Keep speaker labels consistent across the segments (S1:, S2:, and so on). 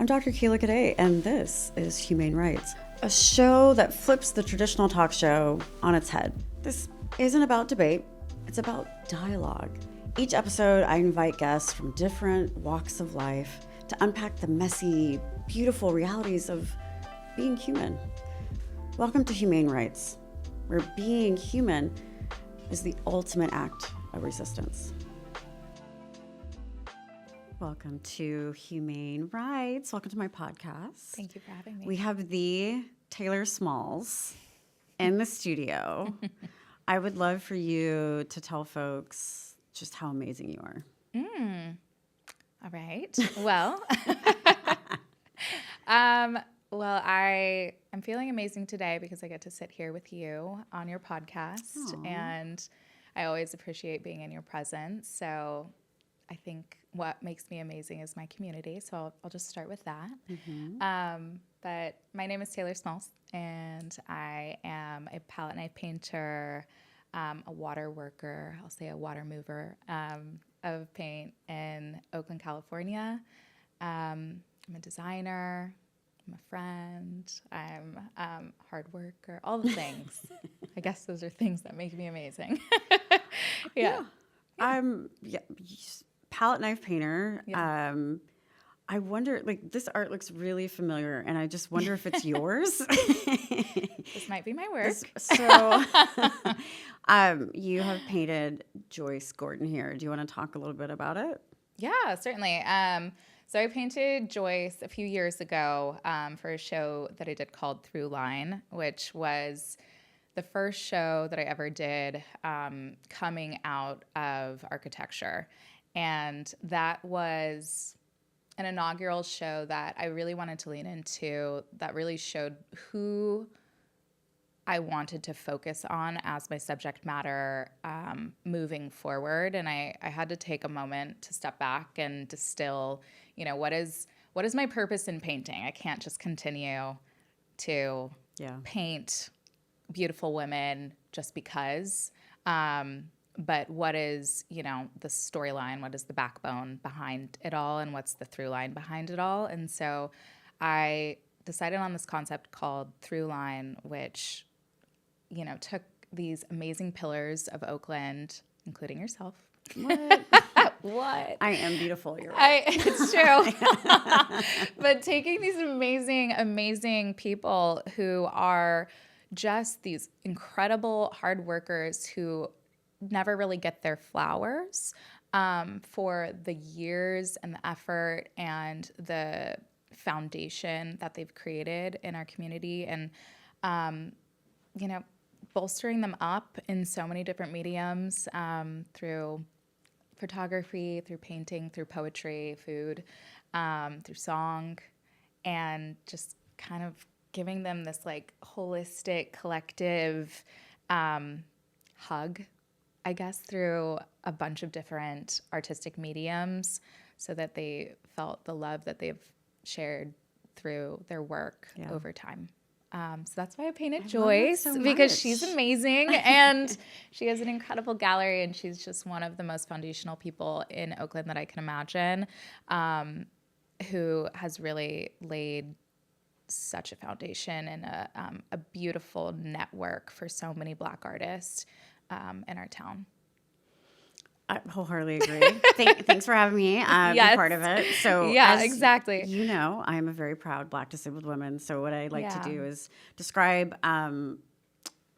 S1: I'm Dr. Akilah Cadet, and this is Humane Rights, a show that flips the traditional talk show on its head. This isn't about debate, it's about dialogue. Each episode, I invite guests from different walks of life to unpack the messy, beautiful realities of being human. Welcome to Humane Rights, where being human is the ultimate act of resistance. Welcome to Humane Rights. Welcome to my podcast.
S2: Thank you for having me.
S1: We have the Taylor Smalls in the studio. I would love for you to tell folks just how amazing you are.
S2: All right. Well, I am feeling amazing today because I get to sit here with you on your podcast.
S1: Aww.
S2: And I always appreciate being in your presence. So I think what makes me amazing is my community. So I'll just start with that.
S1: Mm-hmm.
S2: But my name is Taylor Smalls, and I am a palette knife painter, a water worker, I'll say a water mover of paint in Oakland, California. I'm a designer. I'm a friend. I'm a hard worker, all the things. I guess those are things that make me amazing. Yeah.
S1: Palette knife painter.
S2: Yeah.
S1: I wonder, this art looks really familiar, and I just wonder if it's yours.
S2: This might be my work.
S1: You have painted Joyce Gordon here. Do you want to talk a little bit about it?
S2: Yeah, certainly. So I painted Joyce a few years ago for a show that I did called Through Line, which was the first show that I ever did coming out of architecture. And that was an inaugural show that I really wanted to lean into, that really showed who I wanted to focus on as my subject matter moving forward. And I had to take a moment to step back and distill, what is my purpose in painting? I can't just continue to paint beautiful women just because. But what is, the storyline? What is the backbone behind it all? And what's the through line behind it all? And so I decided on this concept called Through Line, which, took these amazing pillars of Oakland, including yourself.
S1: What?
S2: What?
S1: I am beautiful. You're right.
S2: It's true. But taking these amazing, amazing people who are just these incredible hard workers who never really get their flowers for the years and the effort and the foundation that they've created in our community, and bolstering them up in so many different mediums, through photography, through painting, through poetry, food, through song, and just kind of giving them this holistic collective hug, I guess, through a bunch of different artistic mediums, so that they felt the love that they've shared through their work over time. So that's why I painted Joyce, because she's amazing, and she has an incredible gallery, and she's just one of the most foundational people in Oakland that I can imagine, who has really laid such a foundation and a beautiful network for so many Black artists in our town.
S1: I wholeheartedly agree. Thanks for having me be part of it. So
S2: exactly.
S1: I'm a very proud Black disabled woman. So what I like to do is describe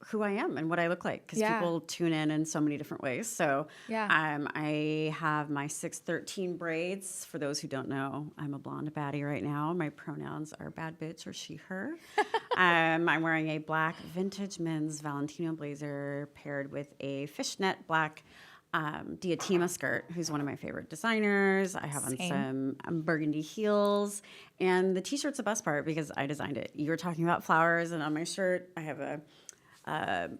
S1: who I am and what I look like, because people tune in so many different ways. So I have my 613 braids. For those who don't know, I'm a blonde baddie right now. My pronouns are bad bitch or she, her. I'm wearing a black vintage men's Valentino blazer paired with a fishnet black Diatima skirt, who's one of my favorite designers. I have on some burgundy heels, and the t-shirt's the best part because I designed it. You were talking about flowers, and on my shirt I have a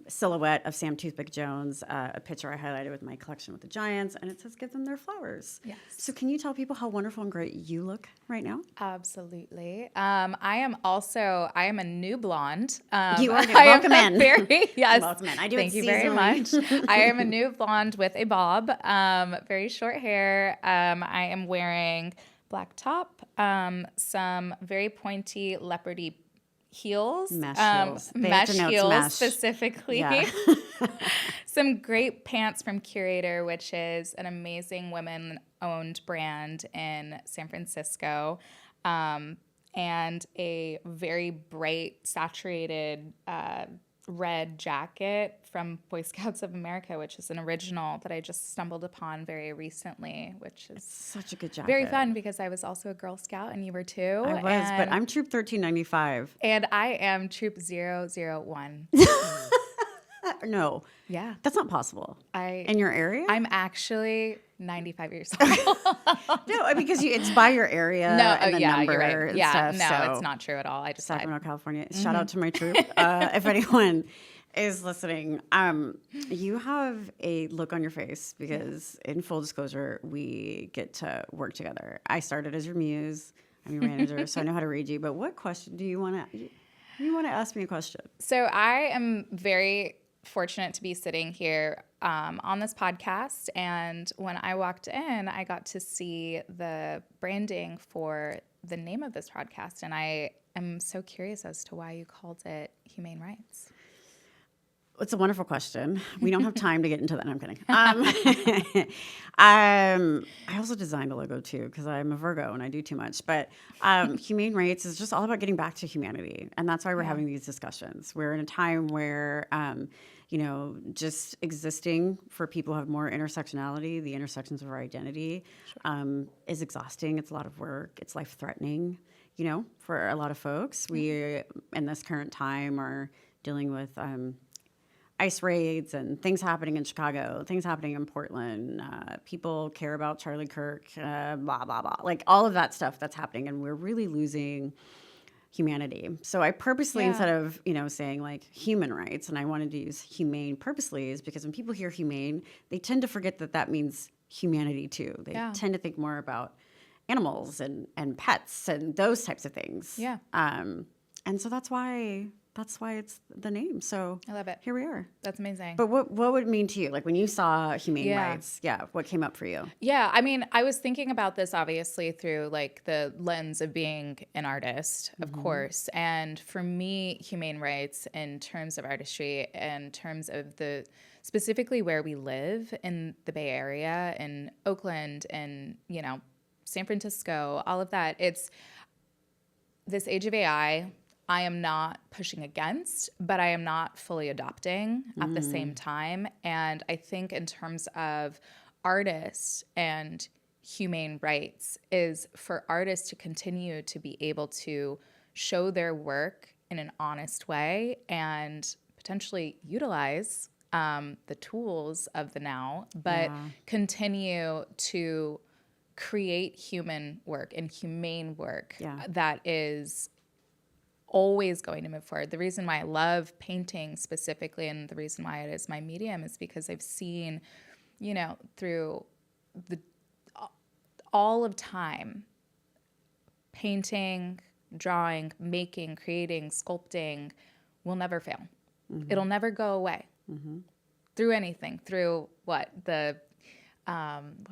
S1: silhouette of Sam Toothpick Jones, a picture I highlighted with my collection with the Giants, and it says, "Give them their flowers."
S2: Yes.
S1: So can you tell people how wonderful and great you look right now?
S2: Absolutely. I am a new blonde.
S1: You are new. Welcome in.
S2: Yes.
S1: Welcome in. I do
S2: Thank
S1: it
S2: you very much. I am a new blonde with a bob, very short hair. I am wearing black top, some very pointy leopardy heels,
S1: mesh
S2: heels specifically.
S1: Yeah.
S2: Some great pants from Curator, which is an amazing women-owned brand in San Francisco, and a very bright, saturated red jacket from Boy Scouts of America, which is an original that I just stumbled upon very recently, which is
S1: such a good jacket.
S2: Very fun because I was also a Girl Scout and you were too.
S1: I was, but I'm Troop 1395.
S2: And I am Troop 001.
S1: No.
S2: Yeah.
S1: That's not possible. In your area?
S2: I'm actually 95 years old.
S1: No, because it's by your area and the number
S2: you're right.
S1: and
S2: yeah,
S1: stuff.
S2: No,
S1: so.
S2: it's not true at all. I just
S1: Sacramento, California. Shout out to my troop. If anyone is listening, you have a look on your face because in full disclosure, we get to work together. I started as your muse. I'm your manager, so I know how to read you. But what question do you want to... You want to ask me a question?
S2: So I am very fortunate to be sitting here on this podcast. And when I walked in, I got to see the branding for the name of this podcast. And I am so curious as to why you called it Humane Rights.
S1: It's a wonderful question. We don't have time to get into that. No, I'm kidding. I also designed a logo too because I'm a Virgo and I do too much. But Humane Rights is just all about getting back to humanity, and that's why we're having these discussions. We're in a time where just existing for people who have more intersectionality, the intersections of our identity, is exhausting. It's a lot of work. It's life-threatening. For a lot of folks, we in this current time are dealing with ICE raids and things happening in Chicago, things happening in Portland. People care about Charlie Kirk, blah, blah, blah. Like all of that stuff that's happening, and we're really losing humanity. So I purposely, instead of, saying like human rights, and I wanted to use humane purposely, is because when people hear humane, they tend to forget that means humanity too. They tend to think more about animals and pets and those types of things.
S2: Yeah.
S1: And so that's why it's the name. So
S2: I love it.
S1: Here we are.
S2: That's amazing.
S1: But what would it mean to you? Like when you saw Humane Rights, what came up for you?
S2: Yeah, I mean, I was thinking about this obviously through like the lens of being an artist, of course. And for me, Humane Rights in terms of artistry, in terms of specifically where we live in the Bay Area, in Oakland, and, San Francisco, all of that, it's this age of AI. I am not pushing against, but I am not fully adopting at the same time. And I think in terms of artists and humane rights is for artists to continue to be able to show their work in an honest way and potentially utilize the tools of the now, but continue to create human work and humane work that is always going to move forward. The reason why I love painting specifically, and the reason why it is my medium, is because I've seen, through all of time, painting, drawing, making, creating, sculpting will never fail. It'll never go away through anything, through what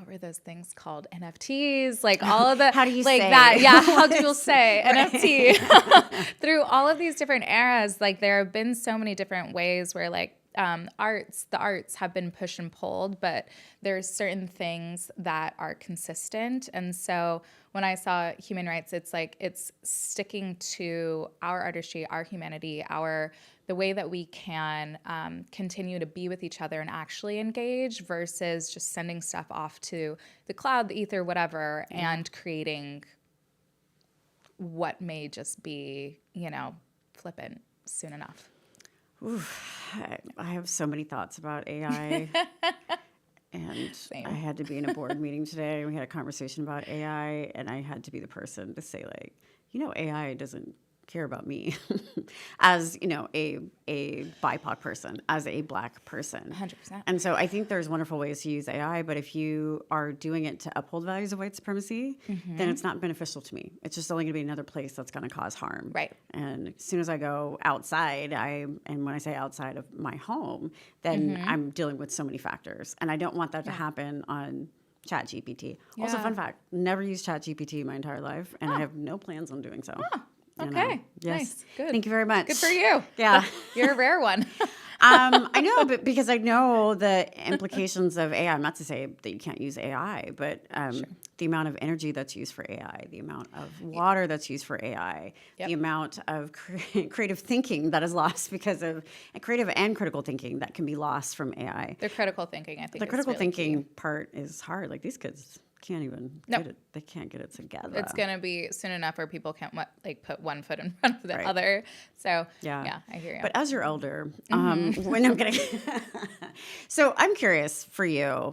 S2: were those things called? NFTs, like all of the,
S1: how do you
S2: like
S1: say
S2: that? Yeah, how do you say NFT? Through all of these different eras, like there have been so many different ways where like the arts have been pushed and pulled, but there's certain things that are consistent. And so when I saw Human Rights, it's like it's sticking to our artistry, our humanity, the way that we can continue to be with each other and actually engage versus just sending stuff off to the cloud, the ether, whatever, and creating what may just be, flippant soon enough.
S1: Oof, I have so many thoughts about AI. And
S2: Same.
S1: I had to be in a board meeting today. We had a conversation about AI, and I had to be the person to say, like, AI doesn't care about me as, a BIPOC person, as a Black person.
S2: 100%.
S1: And so I think there's wonderful ways to use AI, but if you are doing it to uphold values of white supremacy, then it's not beneficial to me. It's just only going to be another place that's going to cause harm.
S2: Right.
S1: And as soon as I go outside, and when I say outside of my home, then I'm dealing with so many factors. And I don't want that to happen on ChatGPT. Also, fun fact, never used ChatGPT my entire life, and I have no plans on doing so.
S2: Okay.
S1: Yes.
S2: Nice. Good.
S1: Thank you very much.
S2: Good for you.
S1: Yeah.
S2: You're a rare one.
S1: I know, but because I know the implications of AI. I'm not to say that you can't use AI, but the amount of energy that's used for AI, the amount of water that's used for AI, the amount of creative thinking that is lost because of creative and critical thinking that can be lost from AI.
S2: The critical thinking, I think,
S1: the critical
S2: really
S1: thinking
S2: key.
S1: part is hard. Like these kids can't even get it. They can't get it together.
S2: It's going to be soon enough where people can't put one foot in front of the other. So yeah, I hear you.
S1: But as you're older, when I'm getting, so I'm curious for you.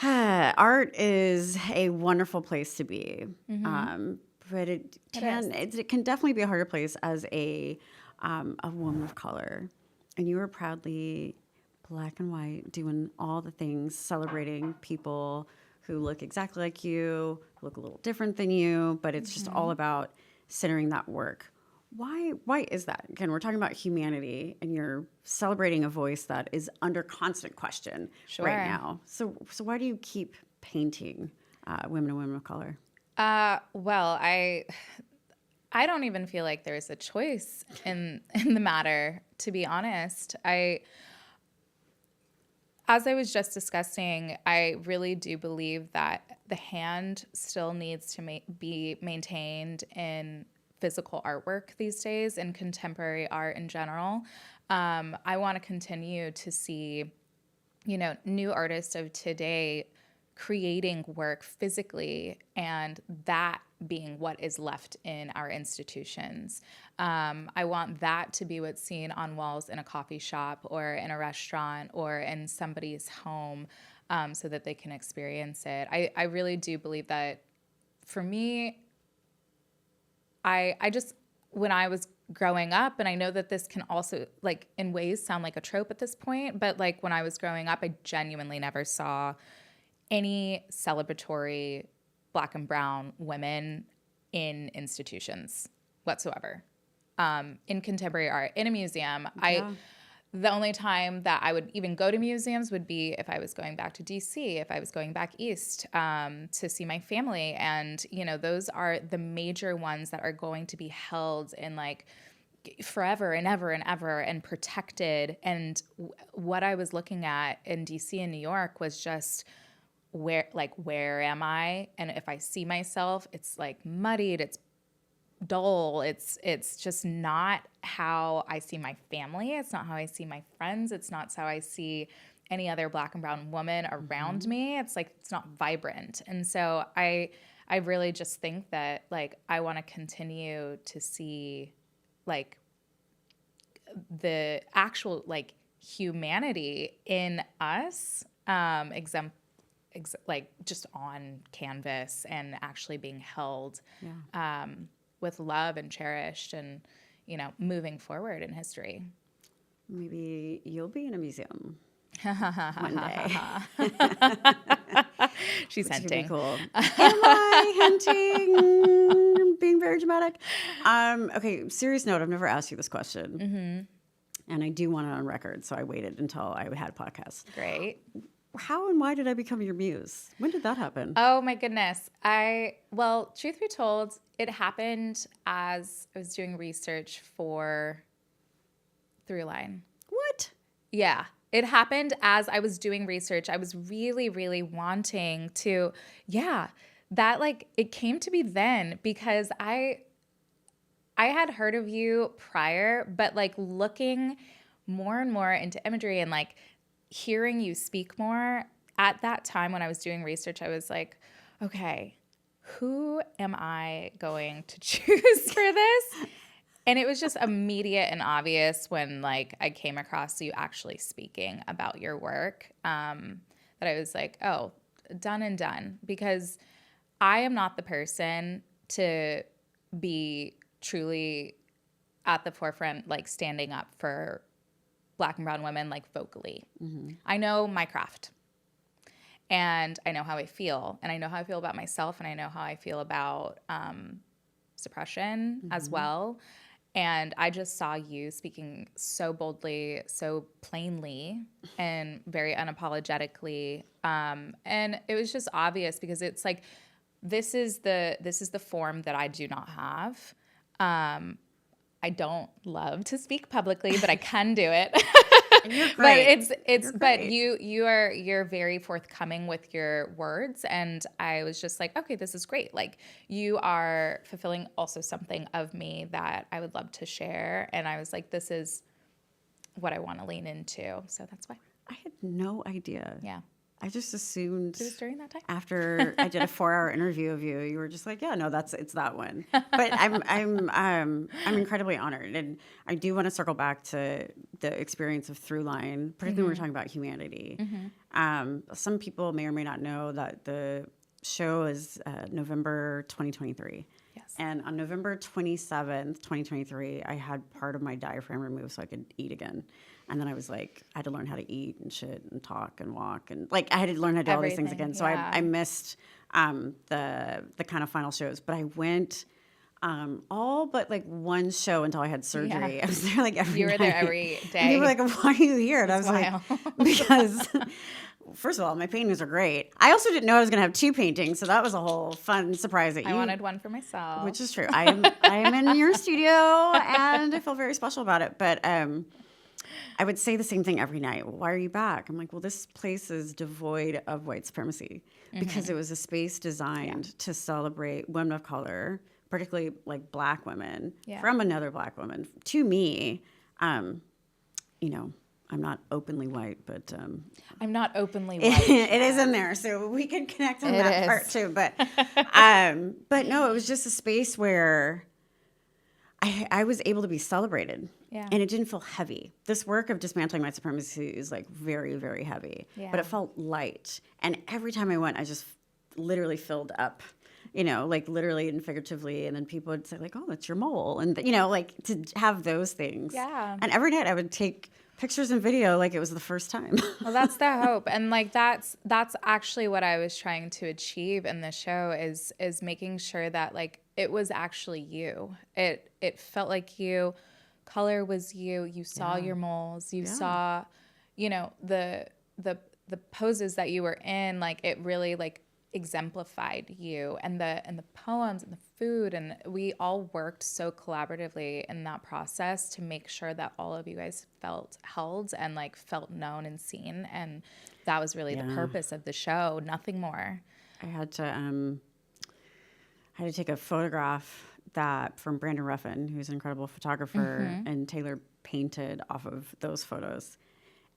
S1: Art is a wonderful place to be, but it can definitely be a harder place as a woman of color, and you are proudly Black and white, doing all the things, celebrating people who look exactly like you, who look a little different than you, but it's just all about centering that work. Why is that? Again, we're talking about humanity, and you're celebrating a voice that is under constant question right now. So why do you keep painting women and women of color?
S2: Well, I don't even feel like there's a choice in the matter, to be honest. As I was just discussing, I really do believe that the hand still needs to be maintained in physical artwork these days and contemporary art in general. I want to continue to see, new artists of today creating work physically, and that being what is left in our institutions. I want that to be what's seen on walls in a coffee shop or in a restaurant or in somebody's home, so that they can experience it. I really do believe that for me, I just, when I was growing up, and I know that this can also, like, in ways sound like a trope at this point, but like when I was growing up, I genuinely never saw any celebratory Black and brown women in institutions whatsoever. In contemporary art, in a museum, the only time that I would even go to museums would be if I was going back to DC, if I was going back east to see my family. And, those are the major ones that are going to be held in like forever and ever and ever and protected. And what I was looking at in DC and New York was just where am I? And if I see myself, it's like muddied, it's dull. It's just not how I see my family. It's not how I see my friends. It's not how I see any other Black and brown woman around me. It's like, it's not vibrant. And so I really just think that like, I want to continue to see like the actual like humanity in us, like just on canvas and actually being held with love and cherished and, moving forward in history.
S1: Maybe you'll be in a museum one day.
S2: She's hinting.
S1: Be cool. Am I hinting? Being very dramatic. Okay, serious note, I've never asked you this question. And I do want it on record, so I waited until I had podcasts.
S2: Great.
S1: How and why did I become your muse? When did that happen?
S2: Oh my goodness. Well, truth be told, it happened as I was doing research for Throughline.
S1: What?
S2: Yeah. It happened as I was doing research. I was really, really wanting to, that like, it came to be then because I had heard of you prior, but like looking more and more into imagery and like hearing you speak more at that time when I was doing research, I was like, okay, who am I going to choose for this? And it was just immediate and obvious when like I came across you actually speaking about your work, that I was like, oh, done and done. Because I am not the person to be truly at the forefront, like standing up for Black and brown women, like vocally. I know my craft and I know how I feel, and I know how I feel about myself, and I know how I feel about suppression as well. And I just saw you speaking so boldly, so plainly, and very unapologetically. And it was just obvious because it's like, this is the form that I do not have. I don't love to speak publicly, but I can do it.
S1: You're great.
S2: But you're very forthcoming with your words, and I was just like, okay, this is great. Like, you are fulfilling also something of me that I would love to share, and I was like, this is what I want to lean into. So that's why.
S1: I had no idea.
S2: Yeah.
S1: I just assumed
S2: it was during that time.
S1: After I did a 4-hour interview of you, you were just like, yeah, no, it's that one. But I'm incredibly honored, and I do want to circle back to the experience of Throughline, particularly when we're talking about humanity. Some people may or may not know that the show is November 2023.
S2: Yes.
S1: And on November 27th, 2023, I had part of my diaphragm removed so I could eat again. And then I was like, I had to learn how to eat and shit and talk and walk. And like, I had to learn how to do all these things again. So I missed the kind of final shows. But I went all but like one show until I had surgery.
S2: Yeah.
S1: I was there like every
S2: You were
S1: night.
S2: there every day.
S1: And people were like, why are you here? And
S2: That's
S1: I was like, because... First of all, my paintings are great. I also didn't know I was going to have 2 paintings, so that was a whole fun surprise.
S2: I wanted one for myself.
S1: Which is true. I am in your studio, and I feel very special about it. But I would say the same thing every night. Why are you back? I'm like, well, this place is devoid of white supremacy because it was a space designed to celebrate women of color, particularly like Black women, from another Black woman. To me, you know, I'm not openly white, but...
S2: I'm not openly white.
S1: It is in there, so we can connect on that part too. But no, it was just a space where I was able to be celebrated.
S2: Yeah.
S1: And it didn't feel heavy. This work of dismantling white supremacy is like very, very heavy. Yeah. But it felt light. And every time I went, I just literally filled up. You know, like literally and figuratively. And then people would say like, oh, that's your mole. And, you know, like to have those things.
S2: Yeah.
S1: And every night I would take pictures and video like it was the first time.
S2: Well, that's the hope. And like that's actually what I was trying to achieve in the show is making sure that like it was actually you. It felt like you. Color was you. You saw your moles. You saw, you know, the poses that you were in, like it really like exemplified you, and the poems and the food, and we all worked so collaboratively in that process to make sure that all of you guys felt held and like felt known and seen, and that was really the purpose of the show, nothing more.
S1: I had to take a photograph that from Brandon Ruffin, who's an incredible photographer, and Taylor painted off of those photos.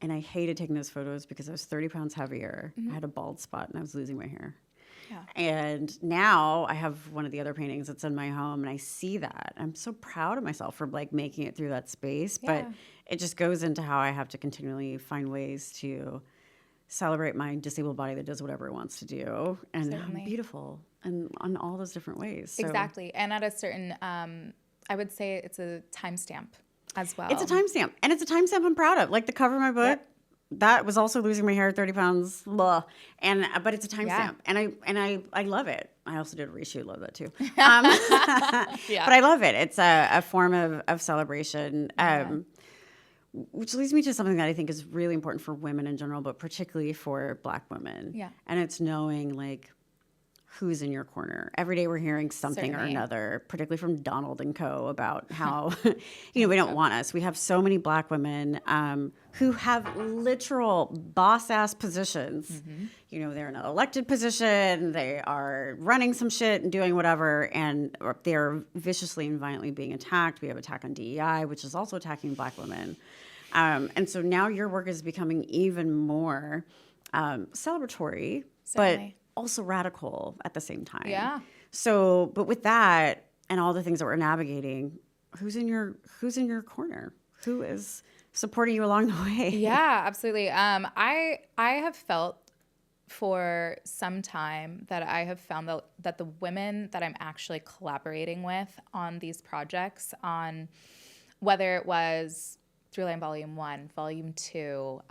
S1: And I hated taking those photos because I was 30 pounds heavier. I had a bald spot and I was losing my hair. Yeah. And now I have one of the other paintings that's in my home, and I see that. I'm so proud of myself for like making it through that space. But it just goes into how I have to continually find ways to celebrate my disabled body that does whatever it wants to do, and I'm beautiful, and on all those different ways. So.
S2: Exactly. And at a certain, I would say it's a timestamp as well.
S1: It's a timestamp, and it's a timestamp I'm proud of. Like the cover of my book, that was also losing my hair, 30 pounds, blah. But it's a timestamp, and I love it. I also did a reshoot, love that too. But I love it. It's a form of celebration. Which leads me to something that I think is really important for women in general, but particularly for Black women. Yeah. And it's knowing like who's in your corner. Every day we're hearing something or another, particularly from Donald and Co. about how, we don't want us. We have so many Black women who have literal boss-ass positions. You know, they're in an elected position, they are running some shit and doing whatever, and they're viciously and violently being attacked. We have attack on DEI, which is also attacking Black women. And so now your work is becoming even more celebratory, but also radical at the same time. Yeah. So, but with that and all the things that we're navigating, who's in your corner? Who is supporting you along the way?
S2: Yeah, absolutely. I have felt for some time that I have found that the women that I'm actually collaborating with on these projects, on whether it was Throughline Volume 1, Volume 2,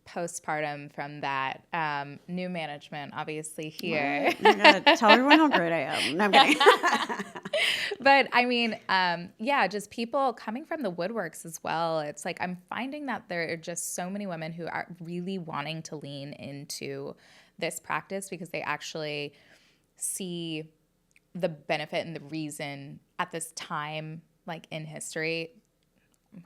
S2: postpartum from that, new management, obviously here.
S1: Right. Tell everyone how great I am. No, I'm kidding.
S2: But I mean, just people coming from the woodworks as well. It's like I'm finding that there are just so many women who are really wanting to lean into this practice because they actually see the benefit and the reason at this time, like in history.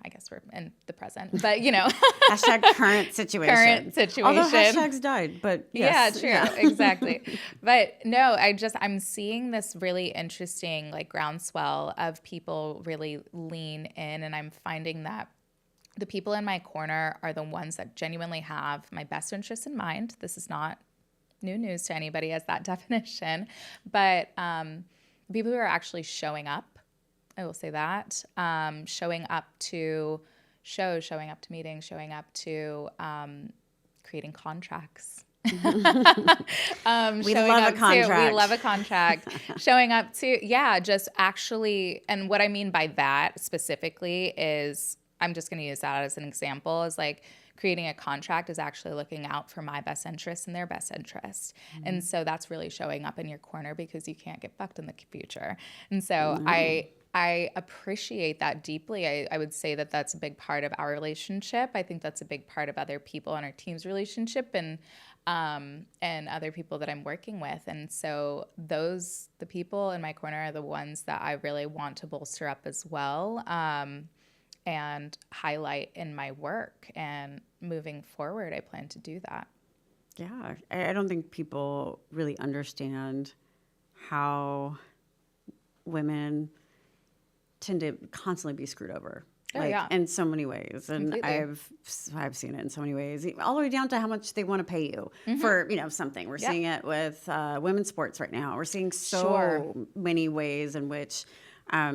S2: I guess we're in the present, but
S1: hashtag current situation.
S2: Current situation.
S1: Although hashtags died, but yes.
S2: Yeah, true. Exactly. But no, I'm seeing this really interesting like groundswell of people really lean in, and I'm finding that the people in my corner are the ones that genuinely have my best interests in mind. This is not new news to anybody as that definition, but people who are actually showing up. I will say that, showing up to shows, showing up to meetings, showing up to creating contracts.
S1: We love a contract.
S2: We love a contract. Showing up to, just actually, and what I mean by that specifically is, I'm just going to use that as an example, is like creating a contract is actually looking out for my best interest and their best interest. Mm-hmm. And so that's really showing up in your corner because you can't get fucked in the future. And so I appreciate that deeply. I would say that that's a big part of our relationship. I think that's a big part of other people on our team's relationship and other people that I'm working with. And so the people in my corner are the ones that I really want to bolster up as well and highlight in my work. And moving forward, I plan to do that.
S1: Yeah, I don't think people really understand how women tend to constantly be screwed over, in so many ways. And completely. I've seen it in so many ways, all the way down to how much they want to pay you for, something. We're seeing it with women's sports right now. We're seeing so many ways in which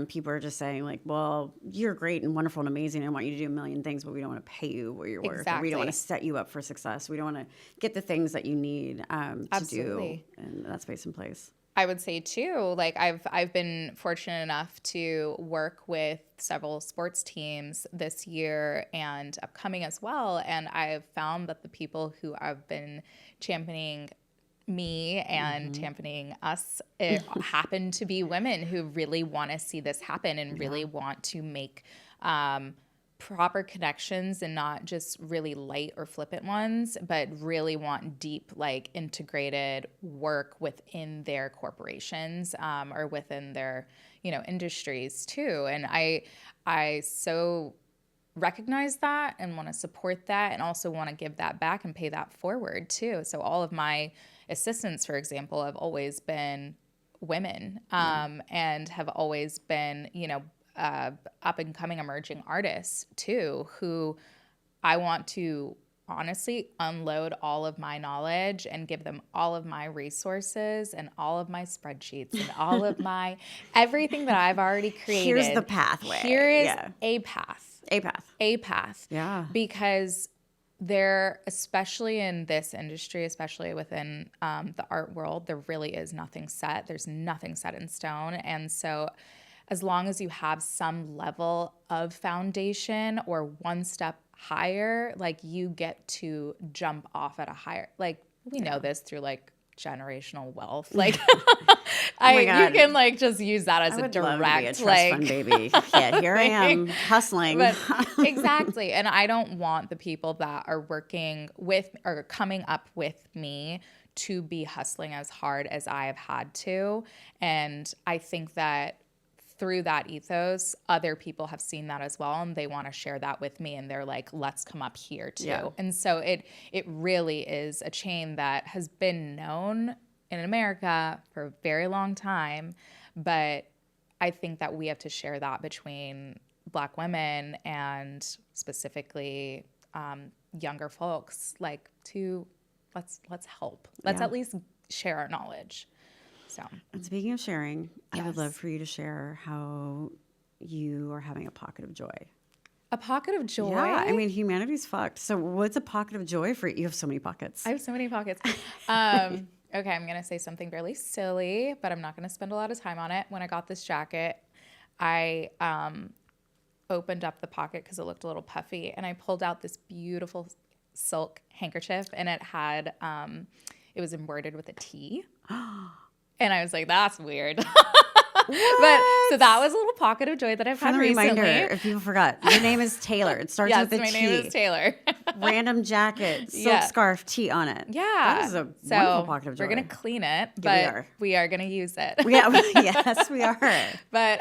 S1: people are just saying like, well, you're great and wonderful and amazing. I want you to do a million things, but we don't want to pay you what you're worth. Or we don't want to set you up for success. We don't want to get the things that you need to do. And that space in place.
S2: I would say too, like I've been fortunate enough to work with several sports teams this year and upcoming as well. And I've found that the people who have been championing me and championing us happen to be women who really want to see this happen and really want to make proper connections and not just really light or flippant ones, but really want deep, like integrated work within their corporations or within their, industries too. And I so recognize that and want to support that and also want to give that back and pay that forward too. So all of my assistants, for example, have always been women and have always been, up and coming emerging artists too, who I want to honestly unload all of my knowledge and give them all of my resources and all of my spreadsheets and all of my everything that I've already created.
S1: Here's the pathway.
S2: Here is a path.
S1: A path.
S2: Yeah. Because there, especially in this industry, especially within the art world, there really is nothing set. There's nothing set in stone. And so as long as you have some level of foundation or one step higher, like you get to jump off at a higher, like we know this through like generational wealth. Like you can like just use that as a direct
S1: love to be a trust fund baby. Yeah, here I am hustling.
S2: But, exactly. And I don't want the people that are working with or coming up with me to be hustling as hard as I have had to. And I think that through that ethos, other people have seen that as well, and they want to share that with me, and they're like, let's come up here too. Yeah. And so it really is a chain that has been known in America for a very long time, but I think that we have to share that between Black women and specifically younger folks, like let's help. Let's at least share our knowledge. So.
S1: And speaking of sharing, I would love for you to share how you are having a pocket of joy.
S2: A pocket of joy?
S1: Yeah, I mean, humanity's fucked. So what's a pocket of joy for you? You have so many pockets.
S2: I have so many pockets. Okay, I'm going to say something fairly silly, but I'm not going to spend a lot of time on it. When I got this jacket, I opened up the pocket because it looked a little puffy, and I pulled out this beautiful silk handkerchief, and it had, it was embroidered with a T. And I was like, that's weird. But So that was a little pocket of joy that I've had recently.
S1: Reminder, if people forgot, your name is Taylor. It starts with a T.
S2: Yes, my name is Taylor.
S1: Random jacket, silk scarf, T on it.
S2: Yeah.
S1: That is a wonderful pocket of joy.
S2: We're going to clean it, but we are going to use it.
S1: Yes, we are.
S2: But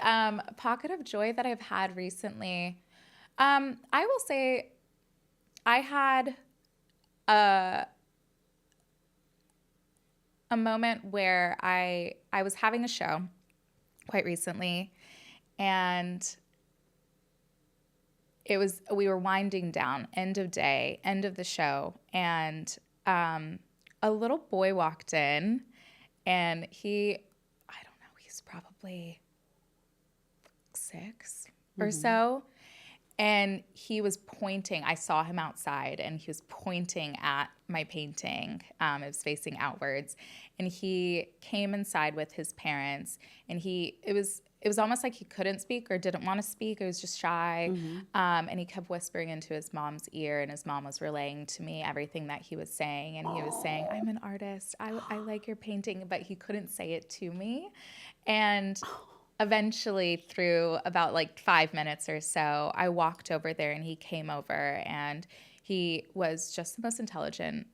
S2: pocket of joy that I've had recently, I will say I had a moment where I was having a show quite recently, and we were winding down, end of day, end of the show, and a little boy walked in, and I don't know, he's probably 6 or so. And he was pointing. I saw him outside, and he was pointing at my painting. It was facing outwards, and he came inside with his parents. And it was almost like he couldn't speak or didn't want to speak. It was just shy, and he kept whispering into his mom's ear, and his mom was relaying to me everything that he was saying. And he was saying, "I'm an artist. I like your painting," but he couldn't say it to me. And eventually, through about like 5 minutes or so, I walked over there, and he came over, and he was just the most intelligent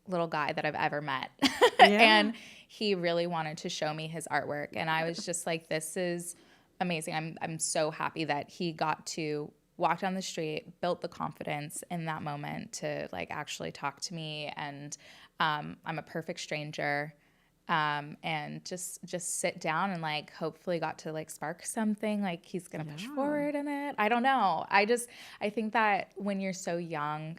S2: little guy that I've ever met. And he really wanted to show me his artwork. And I was just like, this is amazing. I'm so happy that he got to walk down the street, built the confidence in that moment to like actually talk to me. And I'm a perfect stranger. And just sit down and like hopefully got to like spark something, like he's gonna push forward in it. I don't know. I think that when you're so young,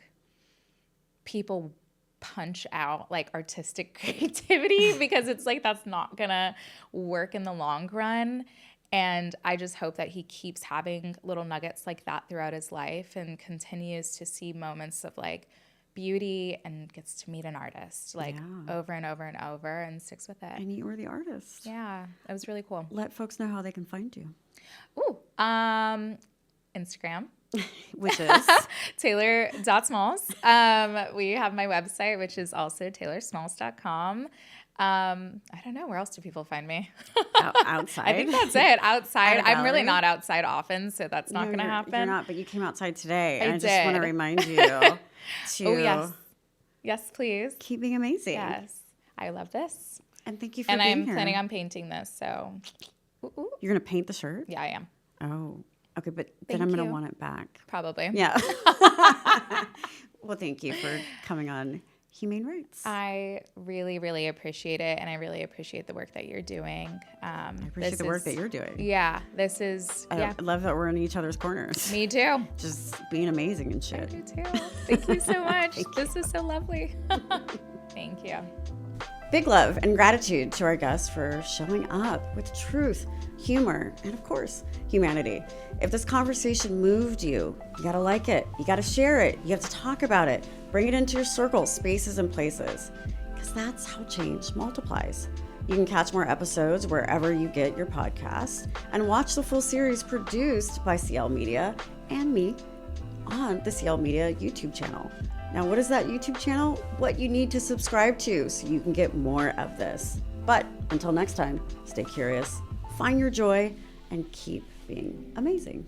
S2: people punch out like artistic creativity because it's like that's not gonna work in the long run. And I just hope that he keeps having little nuggets like that throughout his life and continues to see moments of like beauty and gets to meet an artist like over and over and over and sticks with it.
S1: And you were the artist.
S2: Yeah, it was really cool.
S1: Let folks know how they can find you.
S2: Ooh, Instagram.
S1: Which is?
S2: Taylor.smalls. We have my website, which is also taylorsmalls.com. I don't know. Where else do people find me?
S1: Outside.
S2: I think that's it. Outside. I'm really not outside often, so that's not going to happen.
S1: You're not, but you came outside today.
S2: I
S1: just want to remind you to
S2: yes, please.
S1: Keep being amazing.
S2: Yes. I love this.
S1: And thank you for
S2: being here. And I'm
S1: here.
S2: planning on painting this, so.
S1: Ooh. You're going to paint the shirt?
S2: Yeah, I am.
S1: Oh, okay, but then I'm going to want it back.
S2: Probably.
S1: Yeah. Well, thank you for coming on Humane Rights.
S2: I really, really appreciate it, and I really appreciate the work that you're doing.
S1: I appreciate the work that you're doing.
S2: Yeah, this is.
S1: I love that we're in each other's corners.
S2: Me too.
S1: Just being amazing and shit.
S2: I do too. Thank you so much. This is so lovely. Thank you.
S1: Big love and gratitude to our guests for showing up with truth, humor, and of course, humanity. If this conversation moved you, you gotta like it, you gotta share it, you have to talk about it, bring it into your circles, spaces, and places, because that's how change multiplies. You can catch more episodes wherever you get your podcasts and watch the full series produced by CL Media and me on the CL Media YouTube channel. Now, what is that YouTube channel? What you need to subscribe to so you can get more of this. But until next time, stay curious, find your joy, and keep being amazing.